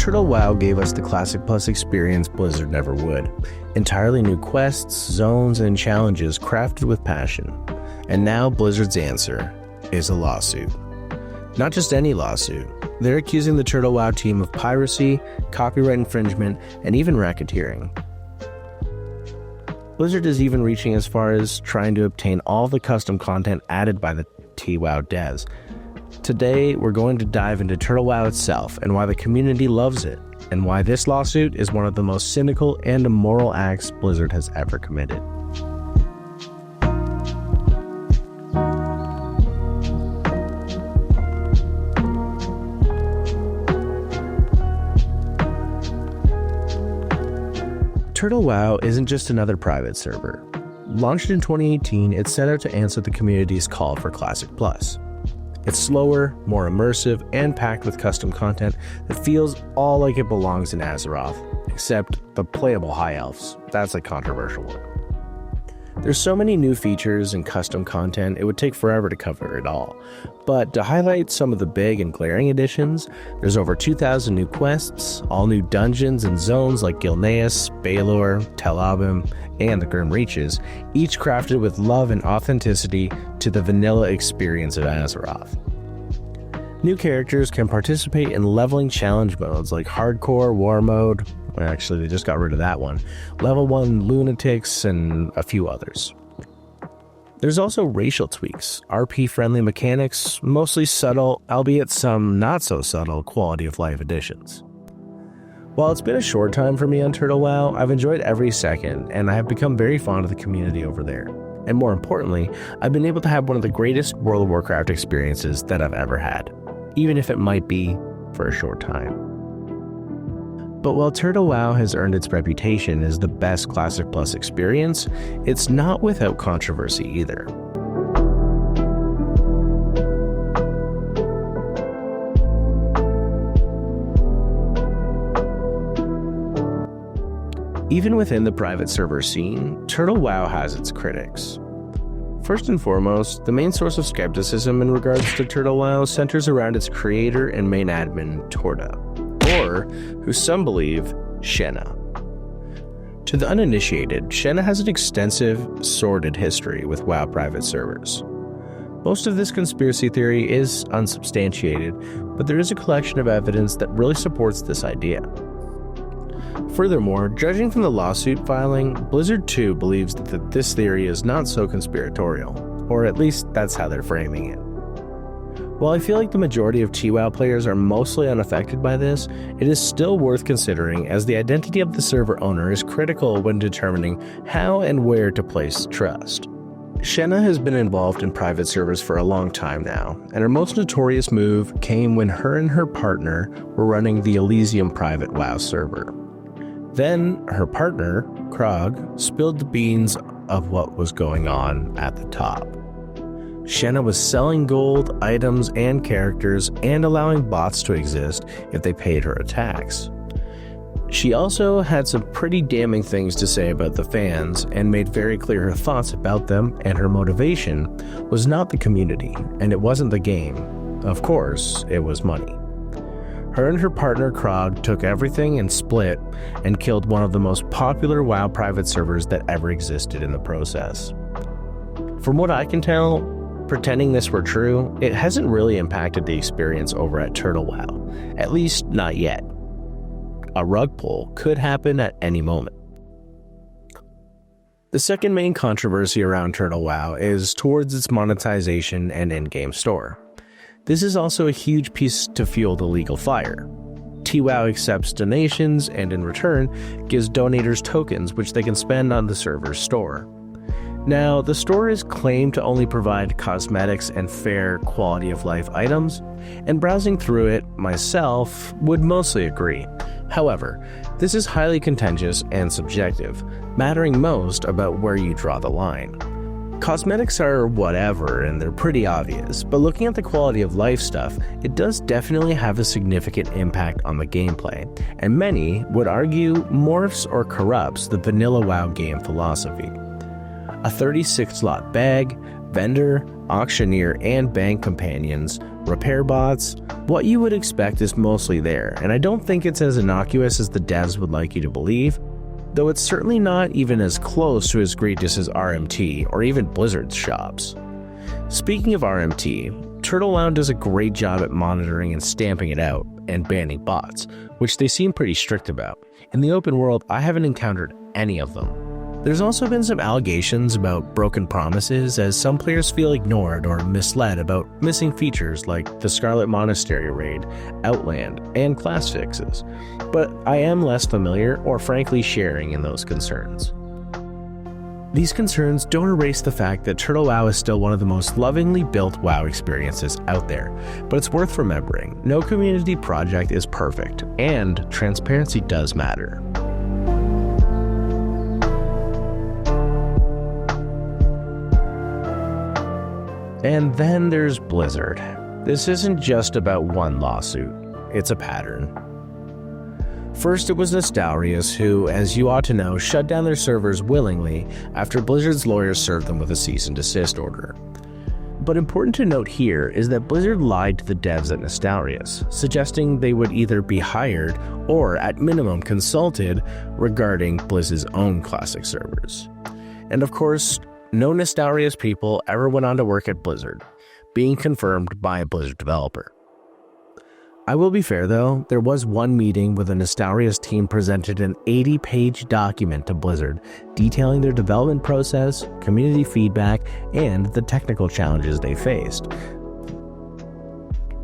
TurtleWoW gave us the Classic Plus experience Blizzard never would. Entirely new quests, zones, and challenges crafted with passion. And now Blizzard's answer is a lawsuit. Not just any lawsuit. They're accusing the TurtleWoW team of piracy, copyright infringement, and even racketeering. Blizzard is even reaching as far as trying to obtain all the custom content added by the TWoW devs. Today, we're going to dive into TurtleWoW itself and why the community loves it, and why this lawsuit is one of the most cynical and immoral acts Blizzard has ever committed. TurtleWoW isn't just another private server. Launched in 2018, it's set out to answer the community's call for Classic Plus. It's slower, more immersive, and packed with custom content that feels all like it belongs in Azeroth, except the playable High Elves. That's a controversial one. There's so many new features and custom content, it would take forever to cover it all. But to highlight some of the big and glaring additions, there's over 2,000 new quests, all new dungeons and zones like Gilneas, Baelor, Tel Abyss, and the Grim Reaches, each crafted with love and authenticity to the vanilla experience of Azeroth. New characters can participate in leveling challenge modes like Hardcore, War Mode, actually they just got rid of that one, Level 1 Lunatics, and a few others. There's also racial tweaks, RP-friendly mechanics, mostly subtle, albeit some not-so-subtle quality of life additions. While it's been a short time for me on TurtleWoW, I've enjoyed every second, and I have become very fond of the community over there. And more importantly, I've been able to have one of the greatest World of Warcraft experiences that I've ever had, even if it might be for a short time. But while TurtleWoW has earned its reputation as the best Classic Plus experience, it's not without controversy either. Even within the private server scene, TurtleWoW has its critics. First and foremost, the main source of skepticism in regards to TurtleWoW centers around its creator and main admin, Torda, or, who some believe, Shenna. To the uninitiated, Shenna has an extensive, sordid history with WoW private servers. Most of this conspiracy theory is unsubstantiated, but there is a collection of evidence that really supports this idea. Furthermore, judging from the lawsuit filing, Blizzard too believes that this theory is not so conspiratorial, or at least that's how they're framing it. While I feel like the majority of TWoW players are mostly unaffected by this, it is still worth considering as the identity of the server owner is critical when determining how and where to place trust. Shenna has been involved in private servers for a long time now, and her most notorious move came when her and her partner were running the Elysium private WoW server. Then, her partner, Krog, spilled the beans of what was going on at the top. Shenna was selling gold, items, and characters, and allowing bots to exist if they paid her a tax. She also had some pretty damning things to say about the fans, and made very clear her thoughts about them, and her motivation was not the community, and it wasn't the game. Of course, it was money. Her and her partner Krog took everything and split, and killed one of the most popular WoW private servers that ever existed in the process. From what I can tell, pretending this were true, it hasn't really impacted the experience over at TurtleWoW, at least not yet. A rug pull could happen at any moment. The second main controversy around TurtleWoW is towards its monetization and in-game store. This is also a huge piece to fuel the legal fire. TWoW accepts donations and in return gives donators tokens which they can spend on the server's store. Now, the store is claimed to only provide cosmetics and fair quality of life items, and browsing through it myself would mostly agree. However, this is highly contentious and subjective, mattering most about where you draw the line. Cosmetics are whatever and they're pretty obvious, but looking at the quality of life stuff, it does definitely have a significant impact on the gameplay, and many would argue morphs or corrupts the vanilla WoW game philosophy. A 36-slot bag, vendor, auctioneer and bank companions, repair bots. What you would expect is mostly there, and I don't think it's as innocuous as the devs would like you to believe, though it's certainly not even as close to as egregious as RMT or even Blizzard's shops. Speaking of RMT, TurtleWoW does a great job at monitoring and stamping it out and banning bots, which they seem pretty strict about. In the open world, I haven't encountered any of them. There's also been some allegations about broken promises, as some players feel ignored or misled about missing features like the Scarlet Monastery raid, Outland, and class fixes, but I am less familiar or frankly sharing in those concerns. These concerns don't erase the fact that TurtleWoW is still one of the most lovingly built WoW experiences out there, but it's worth remembering, no community project is perfect, and transparency does matter. And then there's Blizzard. This isn't just about one lawsuit, it's a pattern. First, it was Nostalrius who, as you ought to know, shut down their servers willingly after Blizzard's lawyers served them with a cease and desist order. But important to note here is that Blizzard lied to the devs at Nostalrius, suggesting they would either be hired or, at minimum, consulted regarding Blizz's own classic servers. And of course, no Nostalrius people ever went on to work at Blizzard, being confirmed by a Blizzard developer. I will be fair though, there was one meeting where the Nostalrius team presented an 80-page document to Blizzard detailing their development process, community feedback, and the technical challenges they faced.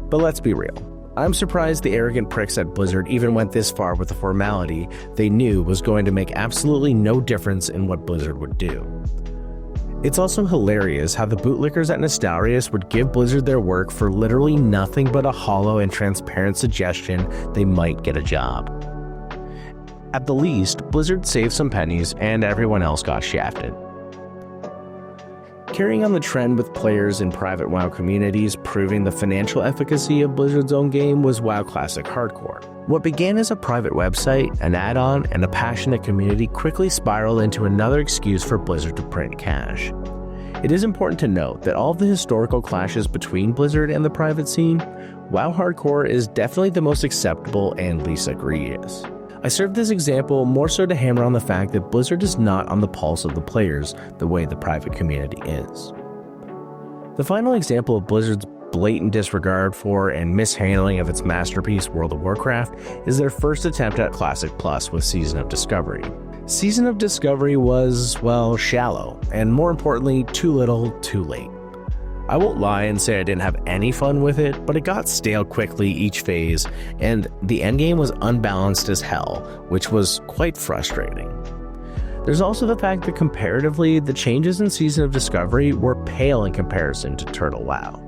But let's be real. I'm surprised the arrogant pricks at Blizzard even went this far with the formality they knew was going to make absolutely no difference in what Blizzard would do. It's also hilarious how the bootlickers at Nostalrius would give Blizzard their work for literally nothing but a hollow and transparent suggestion they might get a job. At the least, Blizzard saved some pennies and everyone else got shafted. Carrying on the trend with players in private WoW communities proving the financial efficacy of Blizzard's own game was WoW Classic Hardcore. What began as a private website, an add-on, and a passionate community quickly spiraled into another excuse for Blizzard to print cash. It is important to note that all of the historical clashes between Blizzard and the private scene, WoW Hardcore is definitely the most acceptable and least egregious. I serve this example more so to hammer on the fact that Blizzard is not on the pulse of the players the way the private community is. The final example of Blizzard's blatant disregard for and mishandling of its masterpiece World of Warcraft is their first attempt at Classic Plus with Season of Discovery. Season of Discovery was, well, shallow, and more importantly, too little, too late. I won't lie and say I didn't have any fun with it, but it got stale quickly each phase, and the endgame was unbalanced as hell, which was quite frustrating. There's also the fact that comparatively, the changes in Season of Discovery were pale in comparison to TurtleWoW.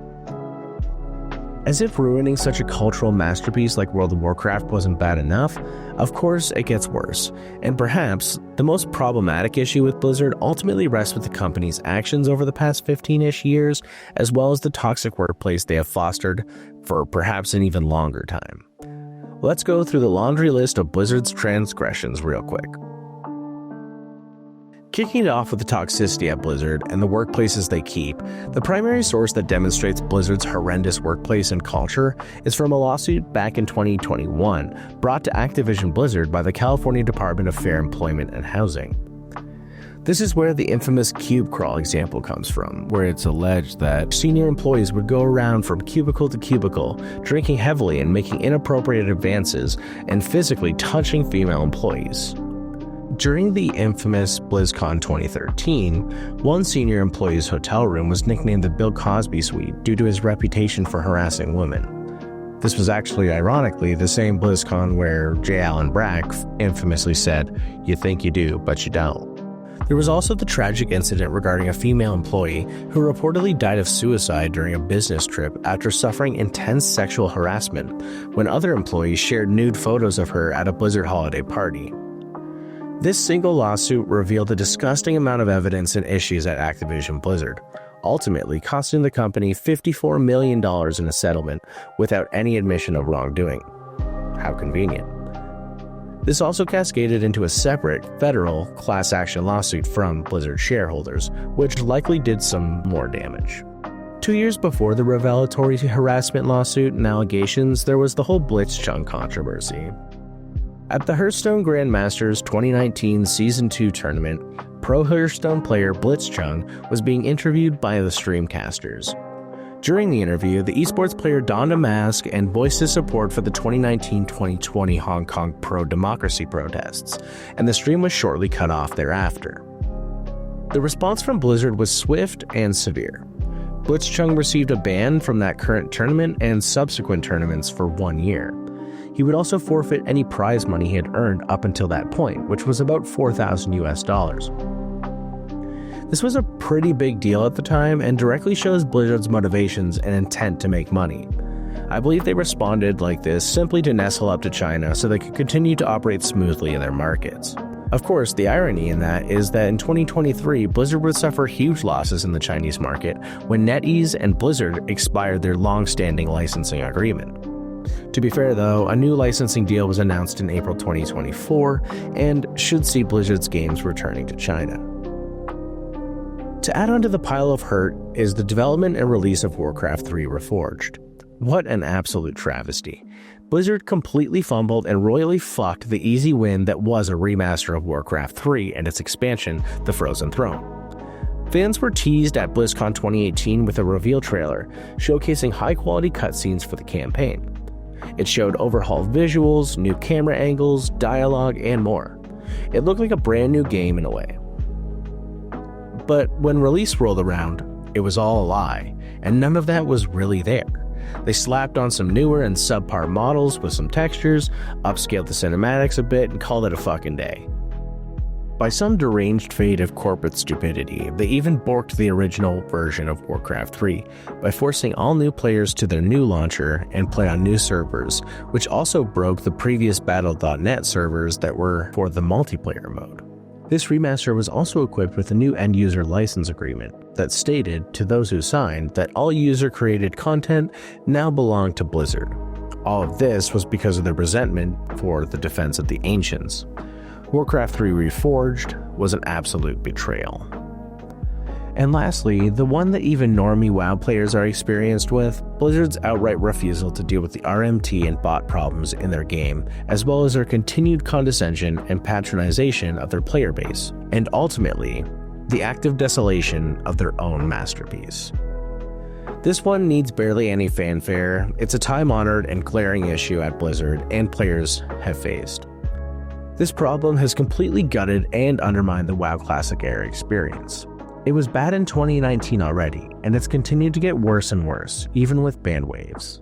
As if ruining such a cultural masterpiece like World of Warcraft wasn't bad enough, of course it gets worse, and perhaps the most problematic issue with Blizzard ultimately rests with the company's actions over the past 15-ish years, as well as the toxic workplace they have fostered for perhaps an even longer time. Let's go through the laundry list of Blizzard's transgressions real quick. Kicking it off with the toxicity at Blizzard and the workplaces they keep, the primary source that demonstrates Blizzard's horrendous workplace and culture is from a lawsuit back in 2021 brought to Activision Blizzard by the California Department of Fair Employment and Housing. This is where the infamous cube crawl example comes from, where it's alleged that senior employees would go around from cubicle to cubicle, drinking heavily and making inappropriate advances and physically touching female employees. During the infamous BlizzCon 2013, one senior employee's hotel room was nicknamed the Bill Cosby Suite due to his reputation for harassing women. This was actually, ironically, the same BlizzCon where J. Allen Brack infamously said, "You think you do, but you don't." There was also the tragic incident regarding a female employee who reportedly died of suicide during a business trip after suffering intense sexual harassment when other employees shared nude photos of her at a Blizzard holiday party. This single lawsuit revealed a disgusting amount of evidence and issues at Activision Blizzard, ultimately costing the company $54 million in a settlement without any admission of wrongdoing. How convenient. This also cascaded into a separate, federal, class action lawsuit from Blizzard shareholders, which likely did some more damage. 2 years before the revelatory harassment lawsuit and allegations, there was the whole Blitzchung controversy. At the Hearthstone Grandmasters 2019 Season 2 tournament, pro Hearthstone player Blitzchung was being interviewed by the streamcasters. During the interview, the esports player donned a mask and voiced his support for the 2019-2020 Hong Kong pro-democracy protests, and the stream was shortly cut off thereafter. The response from Blizzard was swift and severe. Blitzchung received a ban from that current tournament and subsequent tournaments for 1 year. He would also forfeit any prize money he had earned up until that point, which was about $4,000. This was a pretty big deal at the time and directly shows Blizzard's motivations and intent to make money. I believe they responded like this simply to nestle up to China so they could continue to operate smoothly in their markets. Of course, the irony in that is that in 2023, Blizzard would suffer huge losses in the Chinese market when NetEase and Blizzard expired their long-standing licensing agreement. To be fair though, a new licensing deal was announced in April 2024 and should see Blizzard's games returning to China. To add onto the pile of hurt is the development and release of Warcraft 3 Reforged. What an absolute travesty. Blizzard completely fumbled and royally fucked the easy win that was a remaster of Warcraft 3 and its expansion, The Frozen Throne. Fans were teased at BlizzCon 2018 with a reveal trailer showcasing high-quality cutscenes for the campaign. It showed overhauled visuals, new camera angles, dialogue, and more. It looked like a brand new game in a way. But when release rolled around, it was all a lie, and none of that was really there. They slapped on some newer and subpar models with some textures, upscaled the cinematics a bit, and called it a fucking day. By some deranged fate of corporate stupidity, they even borked the original version of Warcraft 3 by forcing all new players to their new launcher and play on new servers, which also broke the previous Battle.net servers that were for the multiplayer mode. This remaster was also equipped with a new end-user license agreement that stated to those who signed that all user-created content now belonged to Blizzard. All of this was because of their resentment for the defense of the Ancients. Warcraft 3 Reforged was an absolute betrayal. And lastly, the one that even normie WoW players are experienced with, Blizzard's outright refusal to deal with the RMT and bot problems in their game, as well as their continued condescension and patronization of their player base, and ultimately, the active desolation of their own masterpiece. This one needs barely any fanfare. It's a time-honored and glaring issue at Blizzard and players have faced. This problem has completely gutted and undermined the WoW Classic era experience. It was bad in 2019 already, and it's continued to get worse and worse, even with ban waves.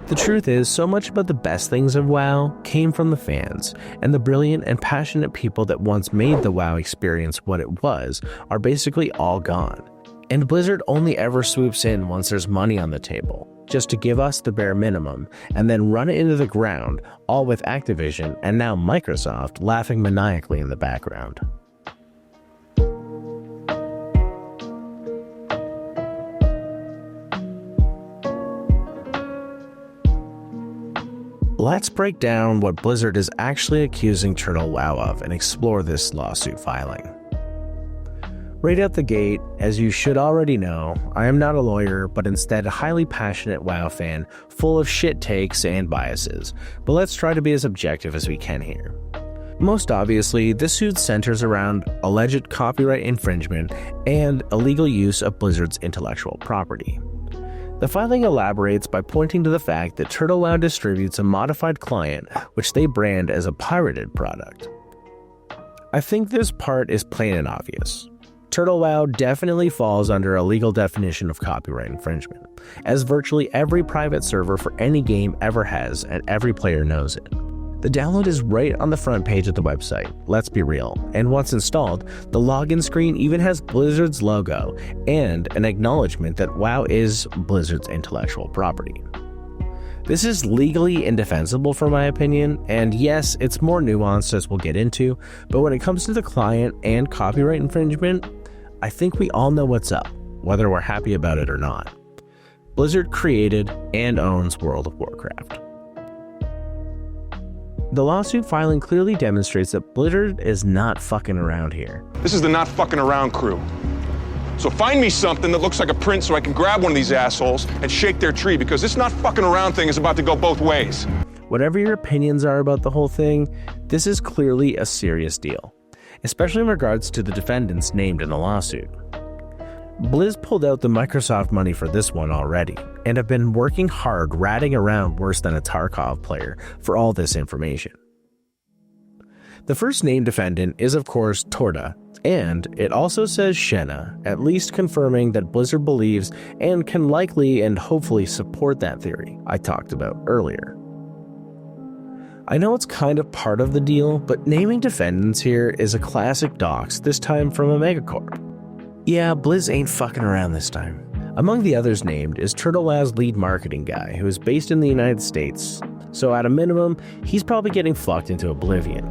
The truth is, so much about the best things of WoW came from the fans, and the brilliant and passionate people that once made the WoW experience what it was are basically all gone. And Blizzard only ever swoops in once there's money on the table, just to give us the bare minimum, and then run it into the ground, all with Activision and now Microsoft laughing maniacally in the background. Let's break down what Blizzard is actually accusing TurtleWoW of and explore this lawsuit filing. Right out the gate, as you should already know, I am not a lawyer, but instead a highly passionate WoW fan full of shit takes and biases, but let's try to be as objective as we can here. Most obviously, this suit centers around alleged copyright infringement and illegal use of Blizzard's intellectual property. The filing elaborates by pointing to the fact that TurtleWoW distributes a modified client which they brand as a pirated product. I think this part is plain and obvious. TurtleWoW definitely falls under a legal definition of copyright infringement, as virtually every private server for any game ever has, and every player knows it. The download is right on the front page of the website, let's be real, and once installed, the login screen even has Blizzard's logo and an acknowledgement that WoW is Blizzard's intellectual property. This is legally indefensible from my opinion, and yes, it's more nuanced as we'll get into, but when it comes to the client and copyright infringement, I think we all know what's up, whether we're happy about it or not. Blizzard created and owns World of Warcraft. The lawsuit filing clearly demonstrates that Blizzard is not fucking around here. This is the not fucking around crew. So find me something that looks like a print so I can grab one of these assholes and shake their tree, because this not fucking around thing is about to go both ways. Whatever your opinions are about the whole thing, this is clearly a serious deal, especially in regards to the defendants named in the lawsuit. Blizz pulled out the Microsoft money for this one already, and have been working hard ratting around worse than a Tarkov player for all this information. The first named defendant is of course Torta, and it also says Shenna, at least confirming that Blizzard believes and can likely and hopefully support that theory I talked about earlier. I know it's kind of part of the deal, but naming defendants here is a classic dox, this time from a megacorp. Yeah, Blizz ain't fucking around this time. Among the others named is TurtleWoW's lead marketing guy, who is based in the United States, so at a minimum, he's probably getting fucked into oblivion,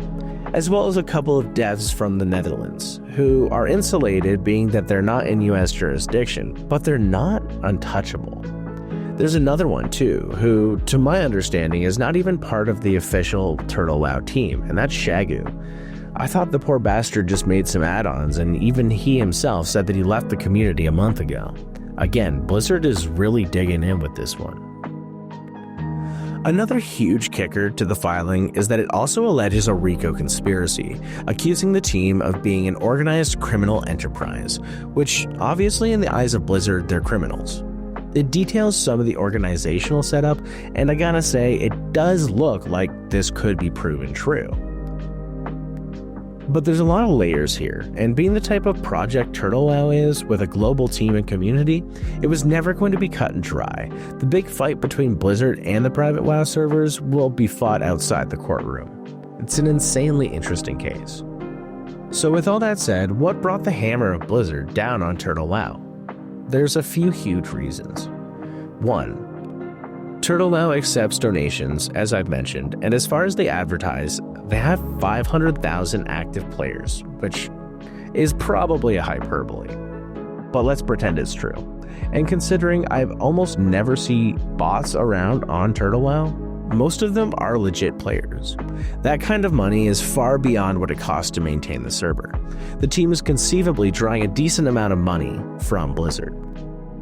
as well as a couple of devs from the Netherlands, who are insulated being that they're not in US jurisdiction, but they're not untouchable. There's another one too, who, to my understanding, is not even part of the official TurtleWoW team, and that's Shagu. I thought the poor bastard just made some add-ons, and even he himself said that he left the community a month ago. Again, Blizzard is really digging in with this one. Another huge kicker to the filing is that it also alleges a RICO conspiracy, accusing the team of being an organized criminal enterprise, which obviously in the eyes of Blizzard, they're criminals. It details some of the organizational setup, and I gotta say, it does look like this could be proven true. But there's a lot of layers here, and being the type of project TurtleWoW is, with a global team and community, it was never going to be cut and dry. The big fight between Blizzard and the private WoW servers will be fought outside the courtroom. It's an insanely interesting case. So with all that said, what brought the hammer of Blizzard down on TurtleWoW? There's a few huge reasons. 1. TurtleWoW accepts donations, as I've mentioned, and as far as they advertise, they have 500,000 active players, which is probably a hyperbole. But let's pretend it's true. And considering I've almost never seen bots around on TurtleWoW, most of them are legit players. That kind of money is far beyond what it costs to maintain the server. The team is conceivably drawing a decent amount of money from Blizzard.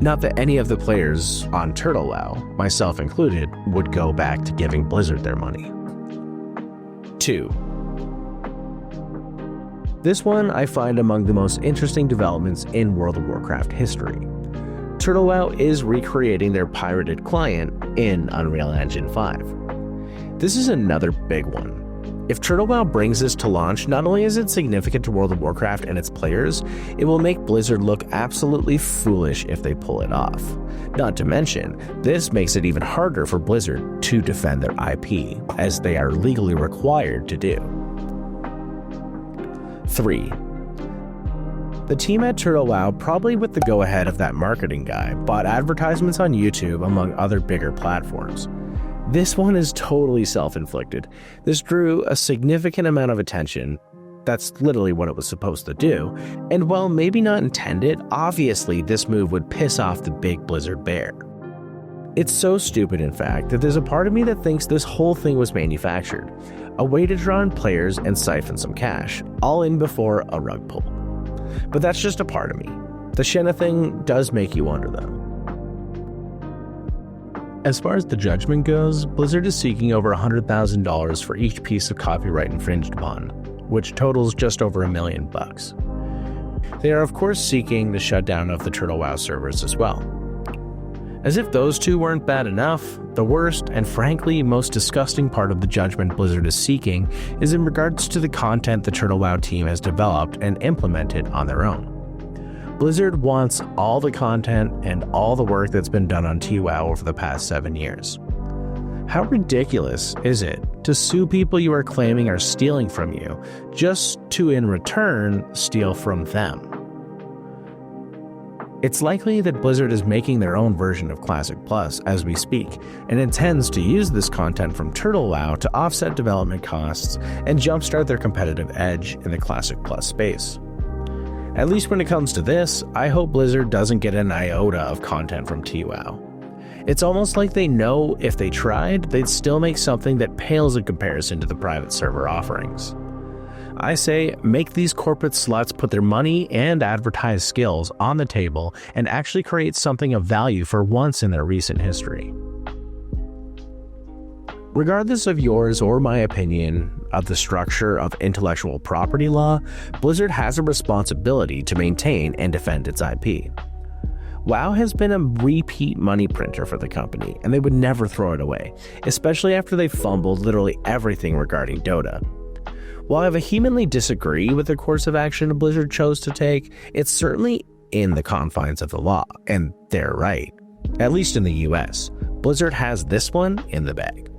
Not that any of the players on TurtleWoW, myself included, would go back to giving Blizzard their money. 2. This one I find among the most interesting developments in World of Warcraft history. TurtleWoW is recreating their pirated client in Unreal Engine 5. This is another big one. If TurtleWoW brings this to launch, not only is it significant to World of Warcraft and its players, it will make Blizzard look absolutely foolish if they pull it off. Not to mention, this makes it even harder for Blizzard to defend their IP, as they are legally required to do. 3. The team at TurtleWoW, probably with the go-ahead of that marketing guy, bought advertisements on YouTube among other bigger platforms. This one is totally self-inflicted. This drew a significant amount of attention. That's literally what it was supposed to do. And while maybe not intended, obviously this move would piss off the big Blizzard bear. It's so stupid, in fact, that there's a part of me that thinks this whole thing was manufactured. A way to draw in players and siphon some cash, all in before a rug pull. But that's just a part of me. The Shenna thing does make you wonder though. As far as the judgment goes, Blizzard is seeking over $100,000 for each piece of copyright infringed upon, which totals just over $1 million. They are of course seeking the shutdown of the TurtleWoW servers as well. As if those two weren't bad enough, the worst and frankly most disgusting part of the judgment Blizzard is seeking is in regards to the content the TurtleWoW team has developed and implemented on their own. Blizzard wants all the content and all the work that's been done on TWoW over the past 7 years. How ridiculous is it to sue people you are claiming are stealing from you, just to in return steal from them? It's likely that Blizzard is making their own version of Classic Plus as we speak, and intends to use this content from TurtleWoW to offset development costs and jumpstart their competitive edge in the Classic Plus space. At least when it comes to this, I hope Blizzard doesn't get an iota of content from TWoW. It's almost like they know if they tried, they'd still make something that pales in comparison to the private server offerings. I say make these corporate sluts put their money and advertised skills on the table and actually create something of value for once in their recent history. Regardless of yours or my opinion of the structure of intellectual property law, Blizzard has a responsibility to maintain and defend its IP. WoW has been a repeat money printer for the company, and they would never throw it away, especially after they fumbled literally everything regarding Dota. While I vehemently disagree with the course of action Blizzard chose to take, it's certainly in the confines of the law, and they're right. At least in the US, Blizzard has this one in the bag.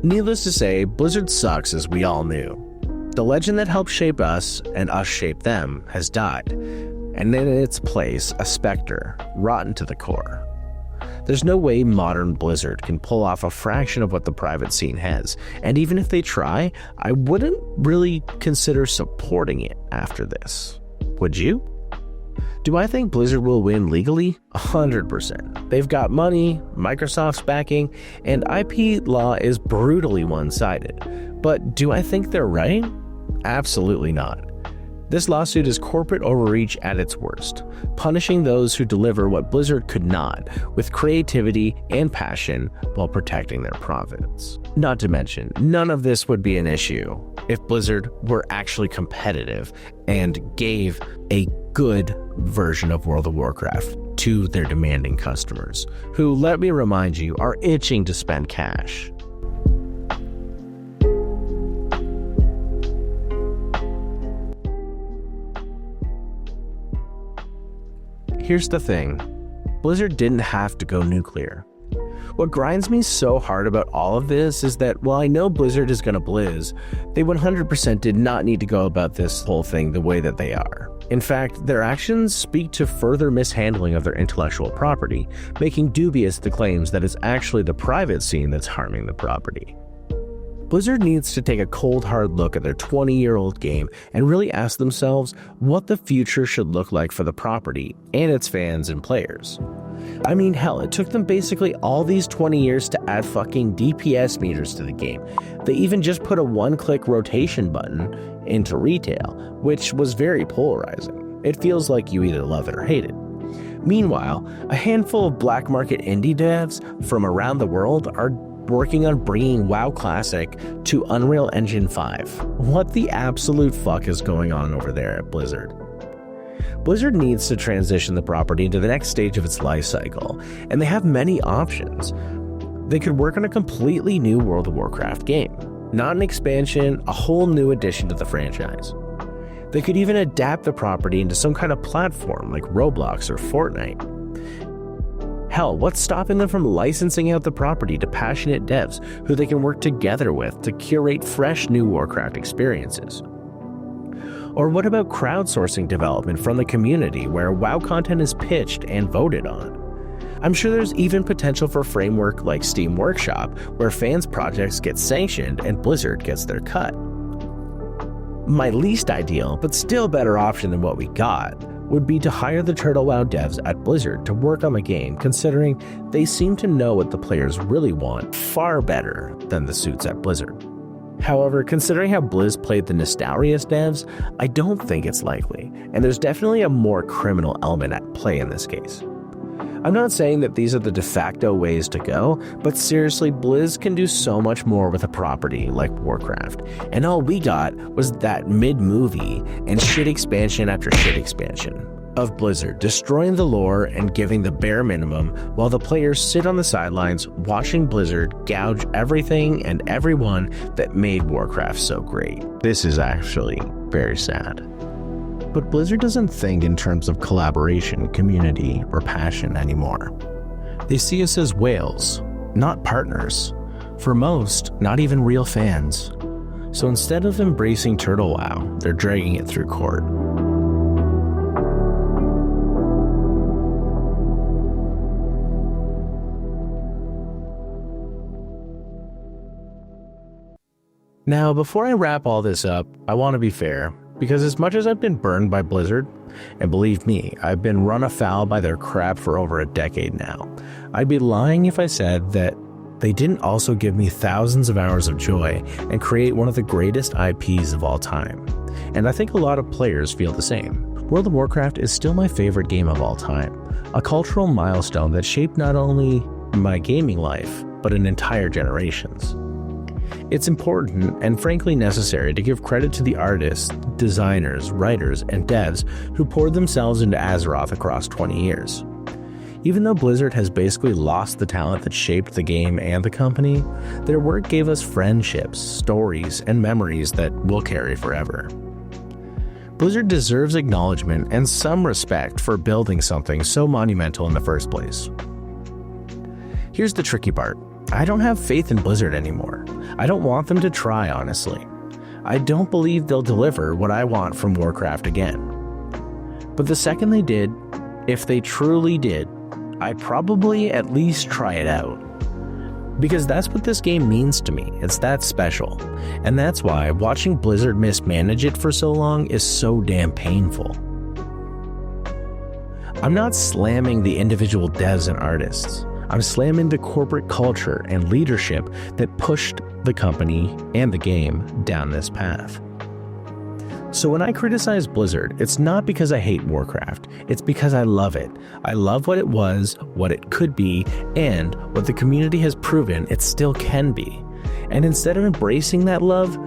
Needless to say, Blizzard sucks, as we all knew. The legend that helped shape us and us shape them has died, and in its place, a specter, rotten to the core. There's no way modern Blizzard can pull off a fraction of what the private scene has, and even if they try, I wouldn't really consider supporting it after this. Would you? Do I think Blizzard will win legally? 100%. They've got money, Microsoft's backing, and IP law is brutally one-sided. But do I think they're right? Absolutely not. This lawsuit is corporate overreach at its worst, punishing those who deliver what Blizzard could not, with creativity and passion while protecting their profits. Not to mention, none of this would be an issue if Blizzard were actually competitive and gave a good version of World of Warcraft to their demanding customers, who, let me remind you, are itching to spend cash. Here's the thing, Blizzard didn't have to go nuclear. What grinds me so hard about all of this is that while I know Blizzard is gonna blizz, they 100% did not need to go about this whole thing the way that they are. In fact, their actions speak to further mishandling of their intellectual property, making dubious the claims that it's actually the private scene that's harming the property. Blizzard needs to take a cold hard look at their 20-year-old game and really ask themselves what the future should look like for the property and its fans and players. I mean, hell, it took them basically all these 20 years to add fucking DPS meters to the game. They even just put a one-click rotation button into retail, which was very polarizing. It feels like you either love it or hate it. Meanwhile, a handful of black market indie devs from around the world are working on bringing WoW Classic to Unreal Engine 5. What the absolute fuck is going on over there at Blizzard? Blizzard needs to transition the property into the next stage of its life cycle, and they have many options. They could work on a completely new World of Warcraft game, not an expansion, a whole new addition to the franchise. They could even adapt the property into some kind of platform like Roblox or Fortnite. Hell, what's stopping them from licensing out the property to passionate devs who they can work together with to curate fresh new Warcraft experiences? Or what about crowdsourcing development from the community where WoW content is pitched and voted on? I'm sure there's even potential for a framework like Steam Workshop where fans' projects get sanctioned and Blizzard gets their cut. My least ideal, but still better option than what we got, would be to hire the TurtleWoW devs at Blizzard to work on the game, considering they seem to know what the players really want far better than the suits at Blizzard. However, considering how Blizz played the Nestarius devs, I don't think it's likely, and there's definitely a more criminal element at play in this case. I'm not saying that these are the de facto ways to go, but seriously, Blizz can do so much more with a property like Warcraft, and all we got was that mid-movie and shit expansion after shit expansion of Blizzard destroying the lore and giving the bare minimum while the players sit on the sidelines watching Blizzard gouge everything and everyone that made Warcraft so great. This is actually very sad. But Blizzard doesn't think in terms of collaboration, community, or passion anymore. They see us as whales, not partners. For most, not even real fans. So instead of embracing TurtleWoW, they're dragging it through court. Now, before I wrap all this up, I want to be fair. Because as much as I've been burned by Blizzard, and believe me, I've been run afoul by their crap for over a decade now, I'd be lying if I said that they didn't also give me thousands of hours of joy and create one of the greatest IPs of all time. And I think a lot of players feel the same. World of Warcraft is still my favorite game of all time, a cultural milestone that shaped not only my gaming life, but an entire generation's. It's important and frankly necessary to give credit to the artists, designers, writers, and devs who poured themselves into Azeroth across 20 years. Even though Blizzard has basically lost the talent that shaped the game and the company, their work gave us friendships, stories, and memories that we'll carry forever. Blizzard deserves acknowledgement and some respect for building something so monumental in the first place. Here's the tricky part. I don't have faith in Blizzard anymore. I don't want them to try, honestly. I don't believe they'll deliver what I want from Warcraft again. But the second they did, if they truly did, I'd probably at least try it out. Because that's what this game means to me. It's that special. And that's why watching Blizzard mismanage it for so long is so damn painful. I'm not slamming the individual devs and artists. I'm slamming the corporate culture and leadership that pushed the company and the game down this path. So when I criticize Blizzard, it's not because I hate Warcraft, it's because I love it. I love what it was, what it could be, and what the community has proven it still can be. And instead of embracing that love,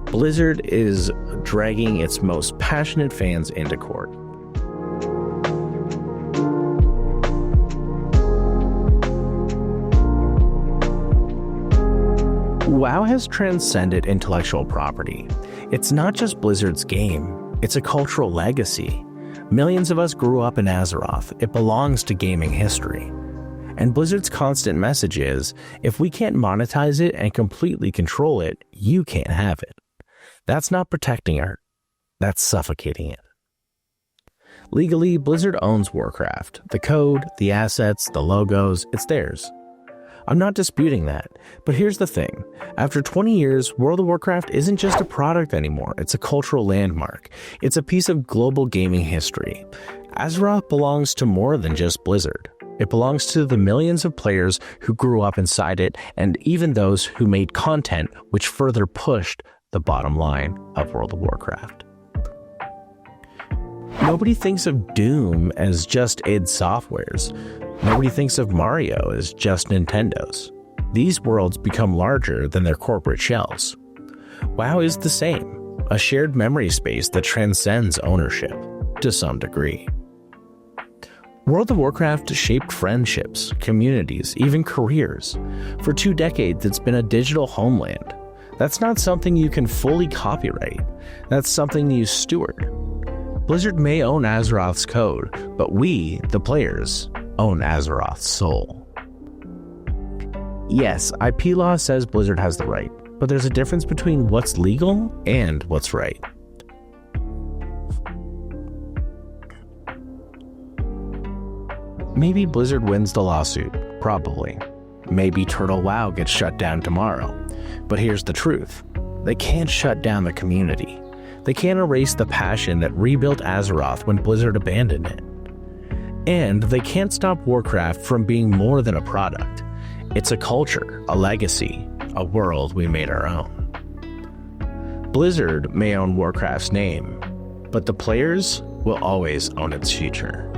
Blizzard is dragging its most passionate fans into court. WoW has transcended intellectual property. It's not just Blizzard's game, it's a cultural legacy. Millions of us grew up in Azeroth. It belongs to gaming history. And Blizzard's constant message is, if we can't monetize it and completely control it, you can't have it. That's not protecting art. That's suffocating it. Legally, Blizzard owns Warcraft. The code, the assets, the logos, it's theirs. I'm not disputing that, but here's the thing. After 20 years, World of Warcraft isn't just a product anymore, it's a cultural landmark. It's a piece of global gaming history. Azeroth belongs to more than just Blizzard. It belongs to the millions of players who grew up inside it, and even those who made content which further pushed the bottom line of World of Warcraft. Nobody thinks of Doom as just id Software's. Nobody thinks of Mario as just Nintendo's. These worlds become larger than their corporate shells. WoW is the same, a shared memory space that transcends ownership, to some degree. World of Warcraft shaped friendships, communities, even careers. For 2 decades, it's been a digital homeland. That's not something you can fully copyright. That's something you steward. Blizzard may own Azeroth's code, but we, the players, own Azeroth's soul. Yes, IP law says Blizzard has the right, but there's a difference between what's legal and what's right. Maybe Blizzard wins the lawsuit, probably. Maybe TurtleWoW gets shut down tomorrow. But here's the truth. They can't shut down the community. They can't erase the passion that rebuilt Azeroth when Blizzard abandoned it. And they can't stop Warcraft from being more than a product. It's a culture, a legacy, a world we made our own. Blizzard may own Warcraft's name, but the players will always own its future.